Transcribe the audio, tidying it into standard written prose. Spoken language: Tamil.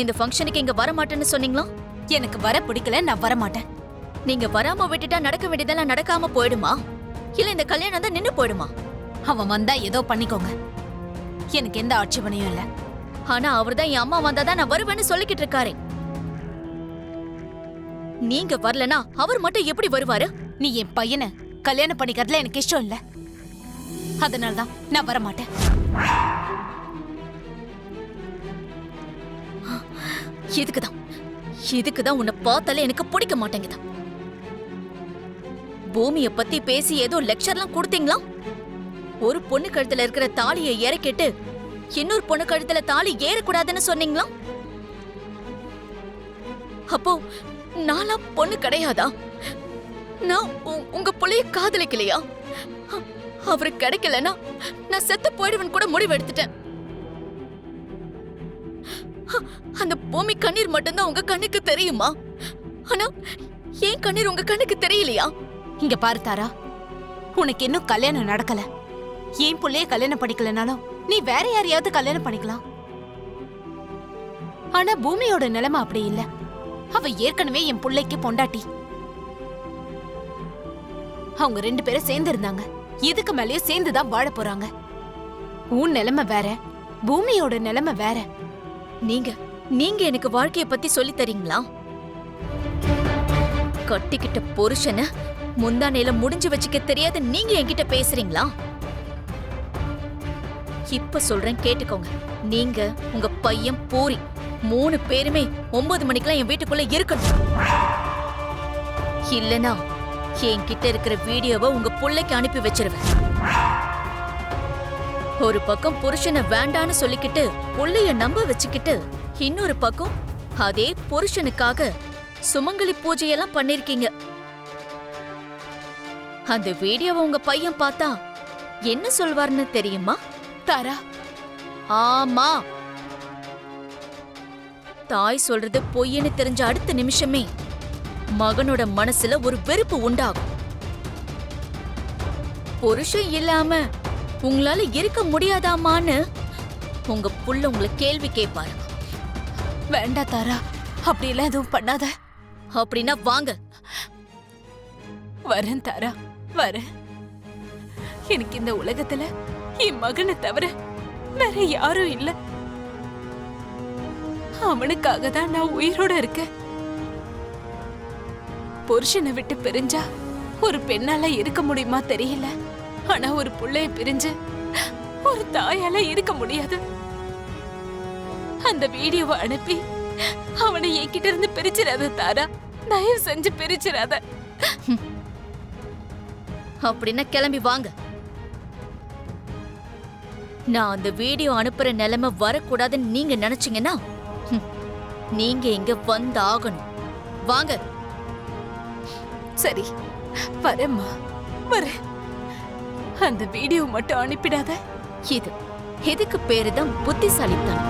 இந்த ஃபங்க்ஷனுக்கு இங்க வர மாட்டேன்னு சொன்னீங்களா? எனக்கு வர பிடிக்கல, நான் வர மாட்டேன். நீங்க வராம விட்டுட்டா நடக்க வேண்டியதெல்லாம் நடக்காம போயிடுமா? இல்ல இந்த கல்யாணம் தான் நின்னு போயிடுமா? அவன் வந்தா ஏதோ பண்ணிக்கோங்க, எனக்கு எந்த ஆட்சேபனையும் இல்ல. ஆனா அவர்தான் என் அம்மா வந்தாதான் நான் வருவேன்னு சொல்லிக்கிட்டு இருக்காரு. நீங்க வரலனா அவர் மட்டும் எப்படி வருவாரு? நீ என் பையனை கல்யாணம் பண்ணிக்கிறதுல எனக்கு இஷ்டம் இல்ல, அதனாலதான் நான் வர மாட்டேன். இதுக்குதான் உன்னை பார்த்தாலே எனக்கு பிடிக்க மாட்டேங்குது. பூமிய பத்தி பேசி ஏதோ லெக்சர்லாம் கொடுத்தீங்களா? ஒரு பொண்ணு கழுத்துல இருக்கிற தாலியை இறக்கிட்டு இன்னொரு பொண்ணு கழுத்துல தாலி ஏறக்கூடாதுன்னு சொன்னீங்களா? அப்போ நானா பொண்ணு கிடையாதா? நான் உங்க புள்ளைய காதலிக்கலையா? அவரு கிடைக்கலனா நான் செத்து போயிடுவேன் கூட முடிவெடுத்துட்டேன். அந்த பூமி கண்ணீர் மட்டும்தான் உங்க கண்ணுக்கு தெரியுமா? ஆனா ஏன் கண்ணீர் உங்க கண்ணுக்கு தெரியலையா? இங்க பாரு தாரா, உனக்கு இன்னும் கல்யாணம் நடக்கல. ஏன் புள்ளைய கல்யாணம் பண்ணிக்கலனாலும் நீ வேற யாரையாவது கல்யாணம் பண்ணிக்கலாம். ஆனா பூமியோட நிலைமை அப்படி இல்ல. அவ ஏற்கனவே என் புள்ளைக்கு பொண்டாட்டி. அவங்க 2 பேரும் சேர்ந்து இருந்தாங்க, இதுக்கு மேலேயே சேர்ந்துதான் வாழ போறாங்க. உன் நிலைமை வேற, பூமியோட நிலைமை வேற. நீங்க எனக்கு வாழ்க்கைய பத்தி சொல்லி தரீங்களா? கட்டிக்கிட்ட புருஷனை முந்தானையில முடிஞ்சு வச்சுக்க தெரியாத நீங்க என்கிட்ட பேசுறீங்களா? இப்ப சொல்றேன் கேட்டுக்கோங்க. நீங்க உங்க பையன் பூரி 3 பேருமே 9 மணிக்கெல்லாம் என் வீட்டுக்குள்ள இருக்கணும். இல்லனா என்கிட்ட இருக்கிற வீடியோவை உங்க புள்ளைக்கு அனுப்பி வச்சிருவேன். ஒரு பக்கம் புருஷனை வேண்டான்னு சொல்லிக்கிட்டு புள்ளைய நம்ப வச்சுக்கிட்டு, இன்னொரு பக்கம் அதே புருஷனுக்காக சுமங்கலி பூஜையெல்லாம் பண்ணிருக்கீங்க. அந்த வீடியோவை உங்க பையன் பார்த்தா என்ன சொல்வார்னு தெரியுமா? தாரா, ஆமா, தாய் சொல்றது பொய்ன்னு தெரிஞ்ச அடுத்த நிமிஷமே மகனோட மனசுல ஒரு வெறுப்பு உண்டாகும். புருஷன் இல்லாம உங்களால இருக்க முடியாதாமான்னு உங்க புள்ள உங்களை கேள்வி கேட்பாரு. வேண்டா தாரா, அப்படியெல்லாம் எதுவும் பண்ணாத. அப்படின்னா வாங்க. வரேன் தாரா, வரேன். எனக்கு இந்த உலகத்துல என் மகனை தவிர வேற யாரும் இல்ல. அவனுக்காக தான் நான் உயிரோட இருக்கேன். புருஷனை விட்டு பிரிஞ்சா ஒரு பெண்ணால இருக்க முடியுமா தெரியல. ஆனா ஒரு புள்ளைய பிரிஞ்சு ஒரு தாயால இருக்க முடியாது. அந்த வீடியோவை அனுப்பி அவனை என்கிட்ட இருந்து பிரிச்சிடாத தாரா, தயவு செஞ்சு பிரிச்சிடாத. அப்படின்னா கிளம்பி வாங்க. நான் அந்த வீடியோ அனுப்புற நிலைமை வரக்கூடாதுன்னு நீங்க நினைச்சீங்கன்னா நீங்க இங்க வந்தாகணும். வாங்க. சரி, வரேம்மா, வரேன். அந்த வீடியோ மட்டும் அனுப்பிடாத. இதுக்கு பேருதான் புத்திசாலித்தனம்.